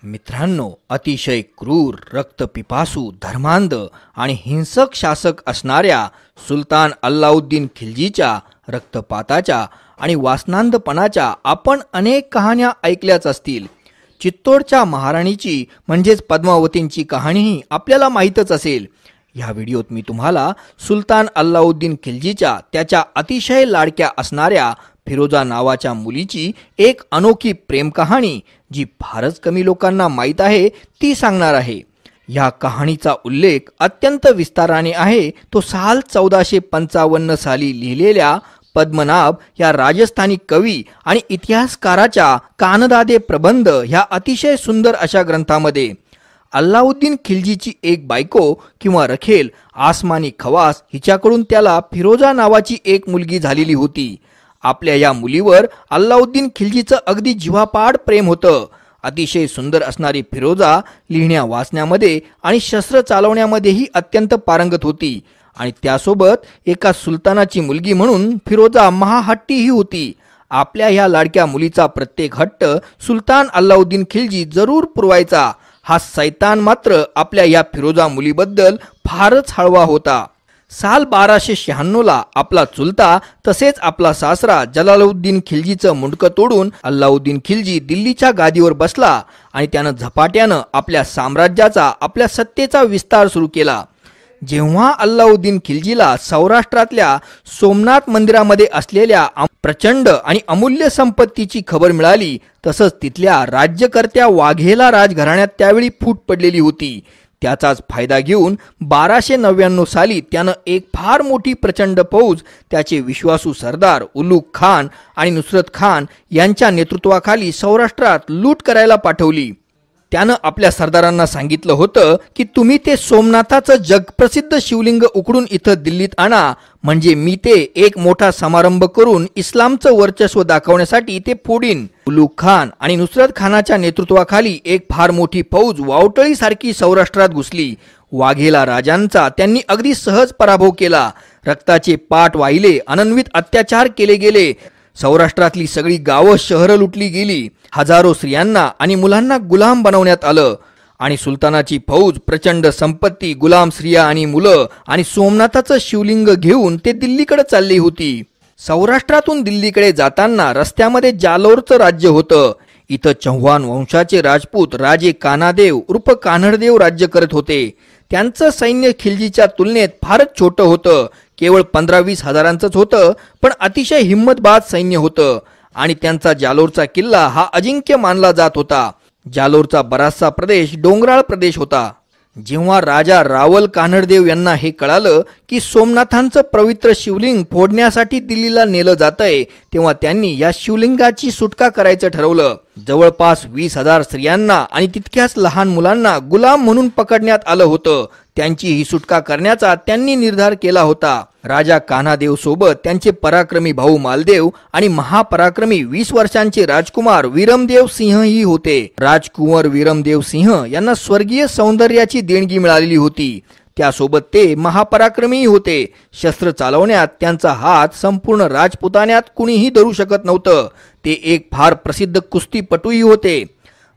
मित्रांनो, अतिशय क्रूर, रक्तपिपासू, धर्मांध आणि हिंसक शासक असणाऱ्या सुलतान अल्लाउद्दीन खिल्जीच्या रक्तपाताच्या आणि वासनांधपणाच्या आपण अनेक कहाण्या ऐकल्याच असतील. चित्तोडच्या महाराणीची म्हणजेच पद्मावतींची कहाणीही आपल्याला माहीतच असेल. या व्हिडिओत मी तुम्हाला सुलतान अल्लाउद्दीन खिल्जीच्या त्याच्या अतिशय लाडक्या असणाऱ्या फिरोजा नावाच्या मुलीची एक अनोखी प्रेम कहाणी, जी फारच कमी लोकांना माहीत आहे, ती सांगणार आहे. या कहाणीचा उल्लेख अत्यंत विस्ताराने आहे तो साल 1455 साली लिहिलेल्या पद्मनाभ या राजस्थानी कवी आणि इतिहासकाराच्या कानदादे प्रबंध ह्या अतिशय सुंदर अशा ग्रंथामध्ये. अल्लाउद्दीन खिल्जीची एक बायको किंवा रखेल आसमानी खवास हिच्याकडून त्याला फिरोजा नावाची एक मुलगी झालेली होती. आपल्या या मुलीवर अल्लाउद्दीन खिल्जीचं अगदी जीवापाड प्रेम होतं. अतिशय सुंदर असणारी फिरोजा लिहिण्या वाचण्यामध्ये आणि शस्त्र चालवण्यामध्येही अत्यंत पारंगत होती आणि त्यासोबत एका सुलतानाची मुलगी म्हणून फिरोजा महाहट्टीही होती. आपल्या ह्या लाडक्या मुलीचा प्रत्येक हट्ट सुलतान अल्लाउद्दीन खिल्जी जरूर पुरवायचा. हा सैतान मात्र आपल्या या फिरोजा मुलीबद्दल फारच हळवा होता. साल 1296 आपला चुलता तसेच आपला सासरा जलालुद्दीन खिल्जीचं मुंडकं तोडून अल्लाउद्दीन खिल्जी दिल्लीच्या गादीवर बसला आणि त्यानं झपाट्यानं आपल्या साम्राज्याचा, आपल्या सत्तेचा विस्तार सुरू केला. जेव्हा अल्लाउद्दीन खिल्जीला सौराष्ट्रातल्या सोमनाथ मंदिरामध्ये असलेल्या प्रचंड आणि अमूल्य संपत्तीची खबर मिळाली, तसंच तिथल्या राज्यकर्त्या वाघेला राजघराण्यात त्यावेळी फूट पडलेली होती. त्याचाच फायदा घेऊन 1299 साली त्यानं एक फार मोठी प्रचंड फौज त्याचे विश्वासू सरदार उलुग खान आणि नुसरत खान यांच्या नेतृत्वाखाली सौराष्ट्रात लूट करायला पाठवली. त्यानं आपल्या सरदारांना सांगितलं होतं की तुम्ही ते सोमनाथाचं जगप्रसिद्ध शिवलिंग उकडून इथं दिल्लीत आणा, म्हणजे मी ते एक मोठा समारंभ करून इस्लामचं वर्चस्व दाखवण्यासाठी ते फोडीन. उलुग खान आणि नुसरत खानाच्या नेतृत्वाखाली एक फार मोठी फौज वावटळीसारखी सौराष्ट्रात घुसली. वाघेला राजांचा त्यांनी अगदी सहज पराभव केला. रक्ताचे पाट वाहिले, अनन्वित अत्याचार केले गेले. सौराष्ट्रातली सगळी गावं, शहरं लुटली गेली. हजारो स्त्रियांना आणि मुलांना गुलाम बनवण्यात आलं आणि सुलतानाची फौज प्रचंड संपत्ती, गुलाम स्त्रिया आणि मुलं आणि सोमनाथाचं शिवलिंग घेऊन ते दिल्लीकडे चालली होती. सौराष्ट्रातून दिल्लीकडे जाताना रस्त्यामध्ये जालोरचं राज्य होतं. इथं चौहान वंशाचे राजपूत राजे कानादेव उर्फ कान्हडदेव राज्य करत होते. त्यांचं सैन्य खिल्जीच्या तुलनेत फारच छोटं होतं. केवळ 15-20 हजारांचंच होतं, पण अतिशय हिम्मतबाज सैन्य होतं आणि त्यांचा जालोरचा किल्ला हा अजिंक्य मानला जात होता. जालोरचा बराचसा प्रदेश डोंगराळ प्रदेश होता. जेव्हा राजा रावल कान्हडदेव यांना हे कळालं की सोमनाथांचं पवित्र शिवलिंग फोडण्यासाठी दिल्लीला नेलं जातंय, तेव्हा त्यांनी या शिवलिंगाची सुटका करायचं ठरवलं. जवळपास 20,000 स्त्रियांना आणि तितक्याच लहान मुलांना गुलाम म्हणून पकडण्यात आलं होतं. त्यांची ही सुटका करण्याचा त्यांनी निर्धार केला होता. राजा कान्हादेव सोबत त्यांचे पराक्रमी भाऊ मालदेव आणि महापराक्रमी 20 वर्षांचे राजकुमार विरमदेव सिंह ही होते. राजकुंवर विरमदेव सिंह यांना स्वर्गीय सौंदर्याची देणगी मिळालेली होती. त्यासोबत ते महापराक्रमी होते. शस्त्र चालवण्यात त्यांचा हात संपूर्ण राजपुतान्यात कुणीही धरू शकत नव्हतं. ते एक फार प्रसिद्ध कुस्तीपटूही होते.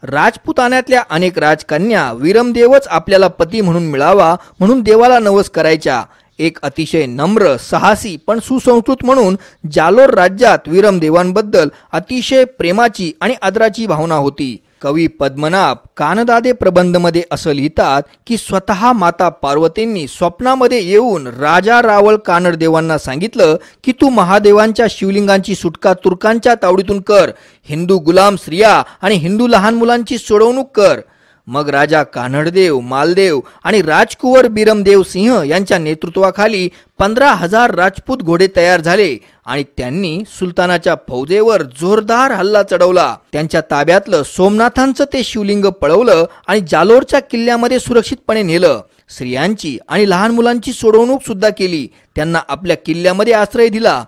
राजपुतान्यातल्या अनेक राजकन्या विरमदेवच आपल्याला पती म्हणून मिळावा म्हणून देवाला नवस करायच्या. एक अतिशय नम्र, साहसी पण सुसंस्कृत म्हणून जालोर राज्यात विरमदेवांबद्दल अतिशय प्रेमाची आणि आदराची भावना होती. कवी पद्मनाभ कानदादे प्रबंधमध्ये असं लिहितात की स्वतः माता पार्वतींनी स्वप्नामध्ये येऊन राजा रावळ कानडदेवांना सांगितलं की तू महादेवांच्या शिवलिंगांची सुटका तुर्कांच्या तावडीतून कर, हिंदू गुलाम स्त्रिया आणि हिंदू लहान मुलांची सोडवणूक कर. मग राजा कान्हडदेव, मालदेव आणि राजकुंवर बिरमदेव सिंह यांच्या नेतृत्वाखाली 15,000 राजपूत घोडे तयार झाले आणि त्यांनी सुलतानाच्या फौजेवर जोरदार हल्ला चढवला. त्यांच्या ताब्यातलं सोमनाथांचं ते शिवलिंग पळवलं आणि जालोरच्या किल्ल्यामध्ये सुरक्षितपणे नेलं. स्त्रियांची आणि लहान मुलांची सोडवणूक सुद्धा केली. त्यांना आपल्या किल्ल्यामध्ये आश्रय दिला.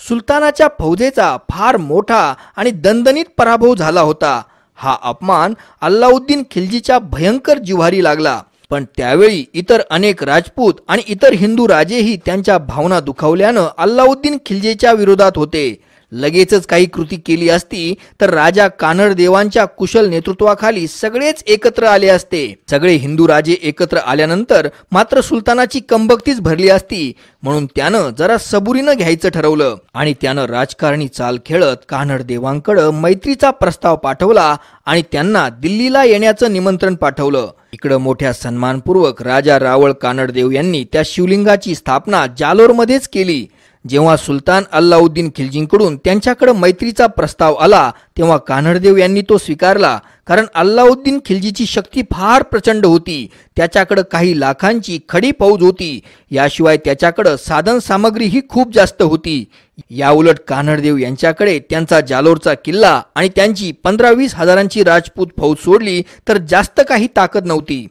सुलतानाच्या फौजेचा फार मोठा आणि दणदणीत पराभव झाला होता. हा अपमान अल्लाउद्दीन खिल्जीच्या भयंकर जिव्हारी लागला. पण त्यावेळी इतर अनेक राजपूत आणि इतर हिंदू राजेही त्यांच्या भावना दुखावल्यानं अल्लाउद्दीन खिल्जीच्या विरोधात होते. लगेचच काही कृती केली असती तर राजा कानडदेवांच्या कुशल नेतृत्वाखाली सगळेच एकत्र आले असते. सगळे हिंदू राजे एकत्र आल्यानंतर मात्र सुलतानाची कंबक्तीच भरली असती. म्हणून त्यानं जरा सबुरीनं घ्यायचं ठरवलं आणि त्यानं राजकारणी चाल खेळत कानडदेवांकडे मैत्रीचा प्रस्ताव पाठवला आणि त्यांना दिल्लीला येण्याचं निमंत्रण पाठवलं. इकडं मोठ्या सन्मानपूर्वक राजा रावळ कानडदेव यांनी त्या शिवलिंगाची स्थापना जालोरमध्येच केली. जेव्हा सुलतान अल्लाउद्दीन खिल्जींकडून त्यांच्याकडे मैत्रीचा प्रस्ताव आला तेव्हा कानडदेव यांनी तो स्वीकारला. कारण अल्लाउद्दीन खिल्जीची शक्ती फार प्रचंड होती. त्याच्याकडे काही लाखांची खडी फौज होती. याशिवाय त्याच्याकडे साधन सामग्रीही खूप जास्त होती. याउलट कानडदेव यांच्याकडे त्यांचा जालोरचा किल्ला आणि त्यांची 15-20 हजारांची राजपूत फौज सोडली तर जास्त काही ताकद नव्हती.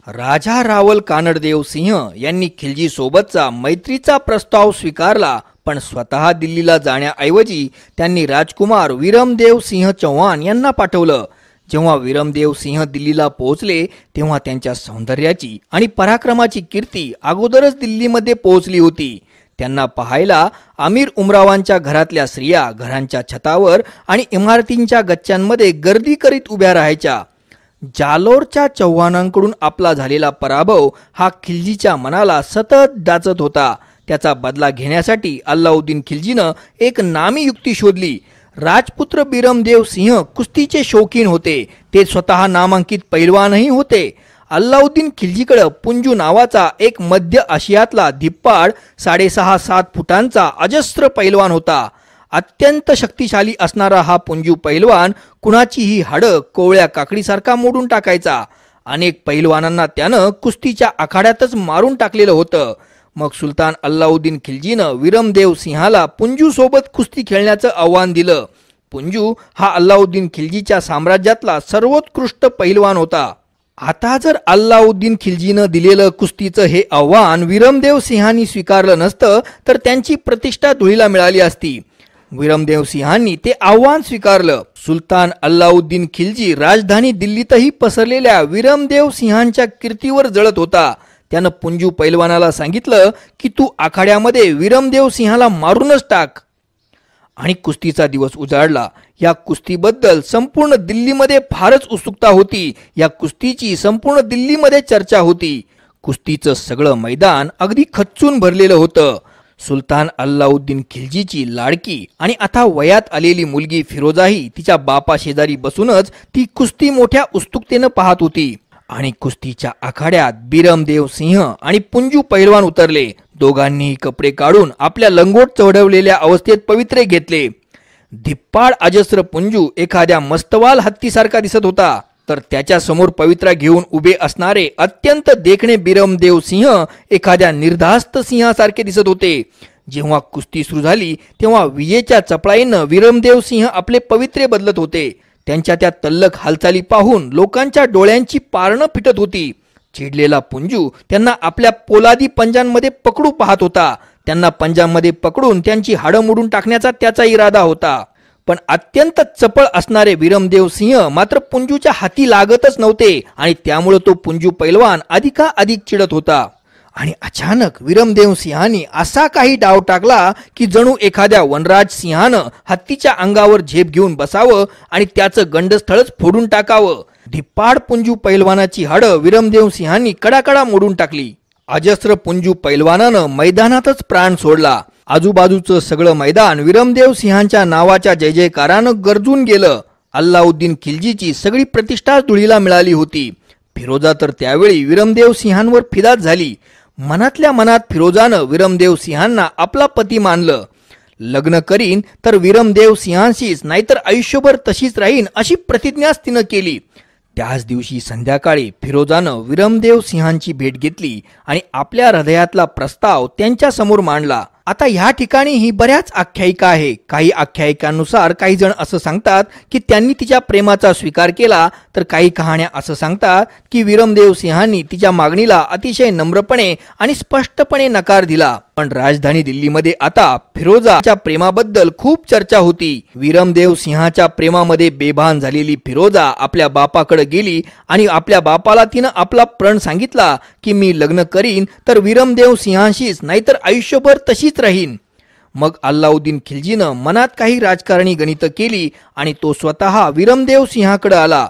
राजा रावल कानडदेव सिंह यांनी खिल्जी सोबतचा मैत्रीचा प्रस्ताव स्वीकारला. पण स्वतः दिल्लीला जाण्याऐवजी त्यांनी राजकुमार विरमदेव सिंह चौहान यांना पाठवलं. जेव्हा विरमदेव सिंह दिल्लीला पोहोचले तेव्हा त्यांच्या सौंदर्याची आणि पराक्रमाची कीर्ती अगोदरच दिल्लीमध्ये पोहोचली होती. त्यांना पाहायला अमीर उमरावांच्या घरातल्या स्त्रिया घरांच्या छतावर आणि इमारतींच्या गच्च्यांमध्ये गर्दी करीत उभ्या राहायच्या. जालोरच्या चव्हाणांकडून आपला झालेला पराभव हा खिल्जीच्या मनाला सतत डाचत होता. त्याचा बदला घेण्यासाठी अल्लाउद्दीन खिल्जीनं एक नामी युक्ती शोधली. राजपुत्र बिरमदेव सिंह कुस्तीचे शौकीन होते. ते स्वतः नामांकित पैलवानही होते. अल्लाउद्दीन खिल्जीकडे पुंजू नावाचा एक मध्य आशियातला धिप्पाड 6.5-7 फुटांचा अजस्र पैलवान होता. अत्यंत शक्तिशाली असणारा हा पुंजू पैलवान कुणाचीही हाडं कोवळ्या काकडीसारखा मोडून टाकायचा. अनेक पैलवानांना त्यानं कुस्तीच्या आखाड्यातच मारून टाकलेलं होतं. मग सुलतान अल्लाउद्दीन खिल्जीनं विरमदेव सिंहाला पुंजू सोबत कुस्ती खेळण्याचं आव्हान दिलं. पुंजू हा अल्लाउद्दीन खिल्जीच्या साम्राज्यातला सर्वोत्कृष्ट पैलवान होता. आता जर अल्लाउद्दीन खिल्जीनं दिलेलं कुस्तीचं हे आव्हान विरमदेव सिंहांनी स्वीकारलं नसतं तर त्यांची प्रतिष्ठा धुळीला मिळाली असती. विरमदेव सिंहांनी ते आव्हान स्वीकारलं. सुलतान अल्लाउद्दीन खिल्जी राजधानी दिल्लीतही पसरलेल्या विरमदेव सिंहांच्या कीर्तीवर जळत होता. त्यानं पुंजू पैलवानाला सांगितलं की तू आखाड्यामध्ये विरमदेव सिंहाला मारूनच टाक. आणि कुस्तीचा दिवस उजाडला. या कुस्तीबद्दल संपूर्ण दिल्लीमध्ये फारच उत्सुकता होती. या कुस्तीची संपूर्ण दिल्लीमध्ये चर्चा होती. कुस्तीचं सगळं मैदान अगदी खच्चून भरलेलं होतं. सुलतान अल्लाउद्दीन खिल्जीची लाडकी आणि आता वयात आलेली मुलगी फिरोजाही तिच्या बापा शेजारी बसूनच ती कुस्ती मोठ्या उत्सुकतेनं पाहत होती. आणि कुस्तीच्या आखाड्यात बिरमदेव सिंह आणि पुंजू पैलवान उतरले. दोघांनीही कपडे काढून आपल्या लंगोट चढवलेल्या अवस्थेत पवित्रे घेतले. धिप्पाड अजस्र पुंजू एखाद्या मस्तवाल हत्तीसारखा दिसत होता तर त्याच्या समोर पवित्रा घेऊन उभे असणारे अत्यंत देखणे बिरमदेव सिंह एखाद्या निर्धास्त सिंहासारखे दिसत होते. जेव्हा कुस्ती सुरू झाली तेव्हा विजेच्या चपळाईनं विरमदेव सिंह आपले पवित्रे बदलत होते. त्यांच्या त्या तल्लख हालचाली पाहून लोकांच्या डोळ्यांची पारणं फिटत होती. चिडलेला पुंजू त्यांना आपल्या पोलादी पंजांमध्ये पकडू पाहत होता. त्यांना पंजांमध्ये पकडून त्यांची हाडं मोडून टाकण्याचा त्याचा इरादा होता. पण अत्यंत चपळ असणारे विरमदेव सिंह मात्र पुंजूच्या हाती लागतच नव्हते आणि त्यामुळे तो पुंजू पैलवान अधिकाधिक चिडत होता. आणि अचानक विरमदेव सिंहाने असा काही डाव टाकला की जणू एखाद्या वनराज सिंहानं हत्तीच्या अंगावर झेप घेऊन बसावं आणि त्याचं गंडस्थळच फोडून टाकावं. धिप्पाड पुंजू पैलवानाची हाडं विरमदेव सिंहांनी कडाकडा मोडून टाकली. अजस्र पुंजू पैलवानानं मैदानातच प्राण सोडला. आजूबाजूचं सगळं मैदान विरमदेव सिंहांच्या नावाच्या जय जयकारानं गरजून गेलं. अल्लाउद्दीन खिल्जीची सगळी प्रतिष्ठा धुळीला मिळाली होती. फिरोजा तर त्यावेळी विरमदेव सिंहांवर फिदाच झाली. मनातल्या मनात फिरोजानं विरमदेव सिंहांना आपला पती मानलं. लग्न करीन तर विरमदेव सिंहांशीच नाहीतर आयुष्यभर तशीच राहीन अशी प्रतिज्ञाच तिनं केली. त्याच दिवशी संध्याकाळी फिरोजानं विरमदेव सिंहांची भेट घेतली आणि आपल्या हृदयातला प्रस्ताव त्यांच्या समोर मांडला. आता ह्या ठिकाणी ही बऱ्याच आख्यायिका आहे. काही आख्यायिकांनुसार काही जण असं सांगतात की त्यांनी तिच्या प्रेमाचा स्वीकार केला तर काही कहाण्या असं सांगतात की विरमदेव सिंहांनी तिच्या मागणीला अतिशय नम्रपणे आणि स्पष्टपणे नकार दिला. पण राजधानी दिल्लीमध्ये आता फिरोजाच्या प्रेमाबद्दल खूप चर्चा होती. विरमदेव सिंहाच्या प्रेमामध्ये बेभान झालेली फिरोजा आपल्या बापाकडे गेली आणि आपल्या बापाला तिनं आपला प्रण सांगितला की मी लग्न करीन तर विरमदेव सिंहांशीच नाहीतर आयुष्यभर तशीच राहीन. मग अल्लाउद्दीन खिल्जीनं मनात काही राजकारणी गणितं केली आणि तो स्वतः विरमदेव सिंहाकडे आला.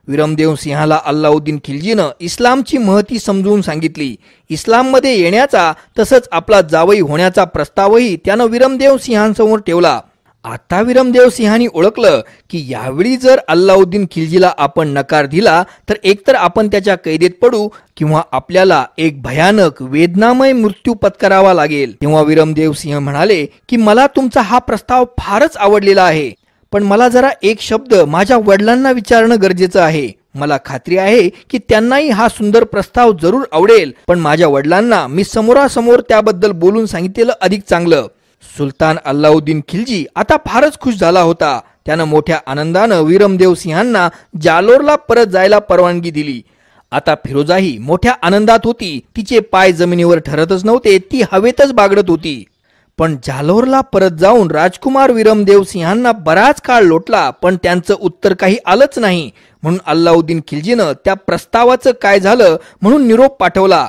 विरमदेव सिंहाला अल्लाउद्दीन खिल्जीनं इस्लामची महती समजून सांगितली. इस्लाममध्ये येण्याचा तसंच आपला जावई होण्याचा प्रस्तावही त्यानं विरमदेव सिंहांसमोर ठेवला. आता विरमदेव सिंहांनी ओळखलं की यावेळी जर अल्लाउद्दीन खिल्जीला आपण नकार दिला तर एकतर आपण त्याच्या कैदेत पडू किंवा आपल्याला एक भयानक वेदनामय मृत्यू पत्करावा लागेल. तेव्हा विरमदेव सिंह म्हणाले की मला तुमचा हा प्रस्ताव फारच आवडलेला आहे, पण मला जरा एक शब्द माझ्या वडिलांना विचारणं गरजेचं आहे. मला खात्री आहे की त्यांनाही हा सुंदर प्रस्ताव जरूर आवडेल, पण माझ्या वडिलांना मी समोरासमोर त्याबद्दल बोलून सांगितलेलं अधिक चांगलं. सुलतान अल्लाउद्दीन खिल्जी आता फारच खुश झाला होता. त्यानं मोठ्या आनंदानं विरमदेव सिंहांना जालोरला परत जायला परवानगी दिली. आता फिरोजाही मोठ्या आनंदात होती. तिचे पाय जमिनीवर ठरतच नव्हते, ती हवेतच बागडत होती. पण जालोरला परत जाऊन राजकुमार विरमदेव सिंहांना बराच काळ लोटला, पण त्यांचं उत्तर काही आलंच नाही. म्हणून अल्लाउद्दीन खिल्जीनं त्या प्रस्तावाचं काय झालं म्हणून निरोप पाठवला.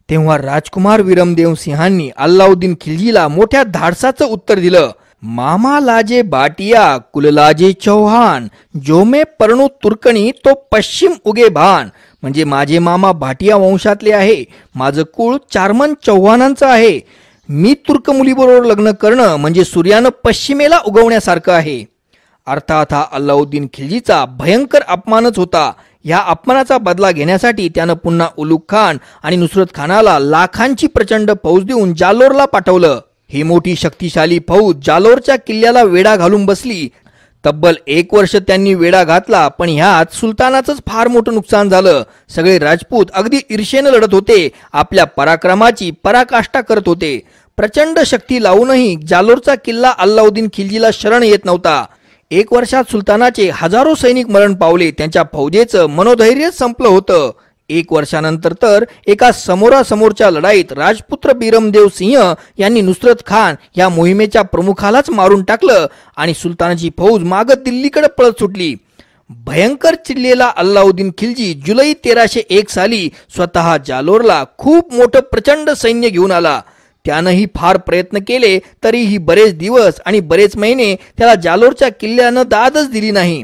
तेव्हा राजकुमार विरमदेव सिंहांनी अल्लाउद्दीन खिल्जीला मोठ्या धाडसाचं उत्तर दिलं. मामा लाजे बाटिया कुललाजे चौहान जो मे परणू तुर्कणी तो पश्चिम उगे भान. म्हणजे माझे मामा भाटिया वंशातले आहे, माझं कुळ चारमन चौहानांचं आहे. मी तुर्क मुलीबरोबर लग्न करणं म्हणजे सूर्यानं पश्चिमेला उगवण्यासारखं आहे. अर्थात हा अल्लाउद्दीन खिल्जीचा भयंकर अपमानच होता. या अपमानाचा बदला घेण्यासाठी त्यानं पुन्हा उलुग खान आणि नुसरत खानाला लाखांची प्रचंड फौज देऊन जालोरला पाठवलं. ही मोठी शक्तिशाली फौज जालोरच्या किल्ल्याला वेढा घालून बसली. तब्बल 1 वर्ष त्यांनी वेढा घातला, पण ह्यात सुलतानाचंच फार मोठं नुकसान झालं. सगळे राजपूत अगदी ईर्षेनं लढत होते, आपल्या पराक्रमाची पराकाष्ठा करत होते. प्रचंड शक्ती लावूनही जालोरचा किल्ला अल्लाउद्दीन खिल्जीला शरण येत नव्हता. 1 वर्षात सुलतानाचे हजारो सैनिक मरण पावले. त्यांच्या फौजेचं मनोधैर्य संपलं होतं. 1 वर्षानंतर तर एका समोरासमोरच्या लढाईत राजपुत्र बिरमदेव सिंह यांनी नुसरत खान या मोहिमेच्या प्रमुखालाच मारून टाकलं आणि सुलतानाची फौज मागं दिल्लीकडे पळत सुटली. भयंकर चिडलेला अल्लाउद्दीन खिल्जी जुलै 1301 साली स्वतः जालोरला खूप मोठं प्रचंड सैन्य घेऊन आला. त्यानंही फार प्रयत्न केले तरीही बरेच दिवस आणि बरेच महिने त्याला जालोरच्या किल्ल्यानं दादच दिली नाही.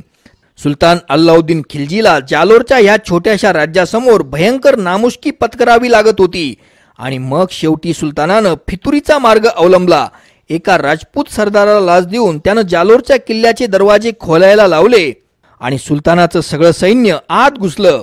सुलतान अल्लाउद्दीन खिल्जीला जालोरच्या ह्या छोट्याशा राज्यासमोर भयंकर नामुष्की पत्करावी लागत होती. आणि मग शेवटी सुलतानानं फितुरीचा मार्ग अवलंबला. एका राजपूत सरदाराला लाच देऊन त्यानं जालोरच्या किल्ल्याचे दरवाजे खोलायला लावले आणि सुलतानाचं सगळं सैन्य आत घुसलं.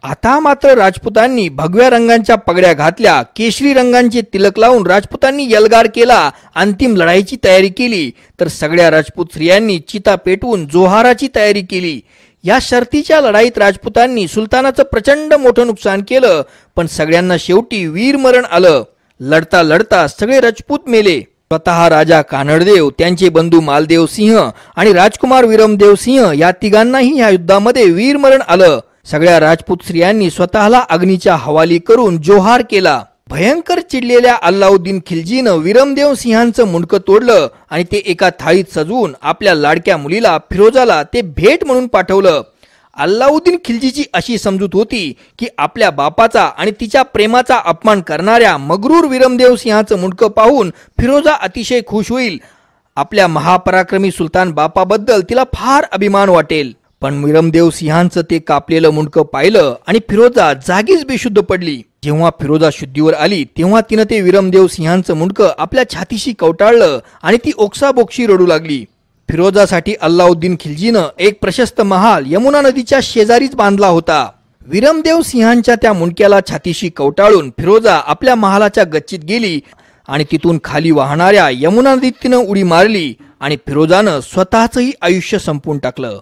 आता मात्र राजपुतांनी भगव्या रंगांच्या पगड्या घातल्या, केशरी रंगांचे तिलक लावून राजपुतांनी यलगार केला, अंतिम लढाईची तयारी केली. तर सगळ्या राजपूत स्त्रियांनी चिता पेटवून जोहाराची तयारी केली. या शर्तीच्या लढाईत राजपुतांनी सुलतानाचं प्रचंड मोठं नुकसान केलं, पण सगळ्यांना शेवटी वीरमरण आलं. लढता लढता सगळे राजपूत मेले. स्वतः राजा कानडदेव, त्यांचे बंधू मालदेव सिंह आणि राजकुमार विरमदेव सिंह या तिघांनाही या युद्धामध्ये वीरमरण आलं. सगळ्या राजपूत स्त्रियांनी स्वतःला अग्नीच्या हवाली करून जोहार केला. भयंकर चिडलेल्या अल्लाउद्दीन खिल्जीनं विरमदेव सिंहांचं मुंडकं तोडलं आणि ते एका थाळीत सजवून आपल्या लाडक्या मुलीला फिरोजाला ते भेट म्हणून पाठवलं. अल्लाउद्दीन खिल्जीची अशी समजूत होती की आपल्या बापाचा आणि तिच्या प्रेमाचा अपमान करणाऱ्या मगरूर विरमदेव सिंहाचं मुंडकं पाहून फिरोजा अतिशय खुश होईल. आपल्या महापराक्रमी सुलतान बापाबद्दल तिला फार अभिमान वाटेल. पण विरमदेव सिंहांचं ते कापलेलं मुंडकं पाहिलं आणि फिरोजा जागीच बेशुद्ध पडली. जेव्हा फिरोजा शुद्धीवर आली तेव्हा तिनं ते विरमदेव सिंहांचं मुंडकं आपल्या छातीशी कवटाळलं आणि ती ओक्साबोक्शी रडू लागली. फिरोजासाठी अल्लाउद्दीन खिल्जीनं एक प्रशस्त महाल यमुना नदीच्या शेजारीच बांधला होता. विरमदेव सिंहांच्या त्या मुंडक्याला छातीशी कवटाळून फिरोजा आपल्या महालाच्या गच्चीत गेली आणि तिथून खाली वाहणाऱ्या यमुना नदीत तिनं उडी मारली आणि फिरोजानं स्वतःचंही आयुष्य संपवून टाकलं.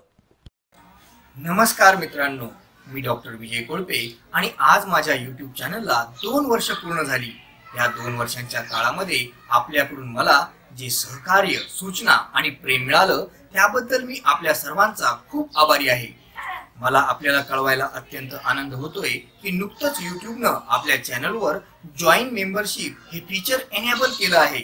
नमस्कार मित्रांनो, मी डॉक्टर विजय कोळपे आणि आज माझ्या YouTube चॅनलला 2 वर्ष पूर्ण झाली. या 2 वर्षांच्या काळामध्ये आपल्याकडून मला जे सहकार्य, सूचना आणि प्रेम मिळालं त्याबद्दल मी आपल्या सर्वांचा खूप आभारी आहे. मला आपल्याला कळवायला अत्यंत आनंद होतोय की नुकतंच YouTubeनं आपल्या चॅनलवर जॉईन मेंबरशिप हे फीचर एनेबल केलं आहे.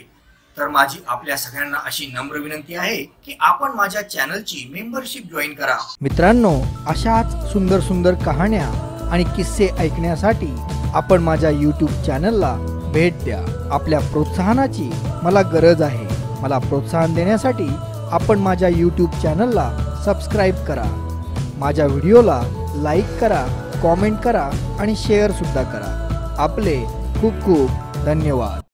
तर माझी आपल्या सगळ्यांना अशी नम्र विनंती आहे की आपण माझ्या चॅनलची मेंबरशिप जॉईन करा. मित्रांनो, अशाच सुंदर सुंदर कहाण्या आणि किस्से ऐकण्यासाठी आपण माझ्या YouTube चॅनलला भेट द्या. आपल्या प्रोत्साहनाची मला गरज आहे. मला प्रोत्साहन देण्यासाठी आपण माझ्या यूट्यूब चॅनलला सबस्क्राईब करा. माझ्या व्हिडिओला लाईक करा, कॉमेंट करा आणि शेअरसुद्धा करा. आपले खूप खूप धन्यवाद.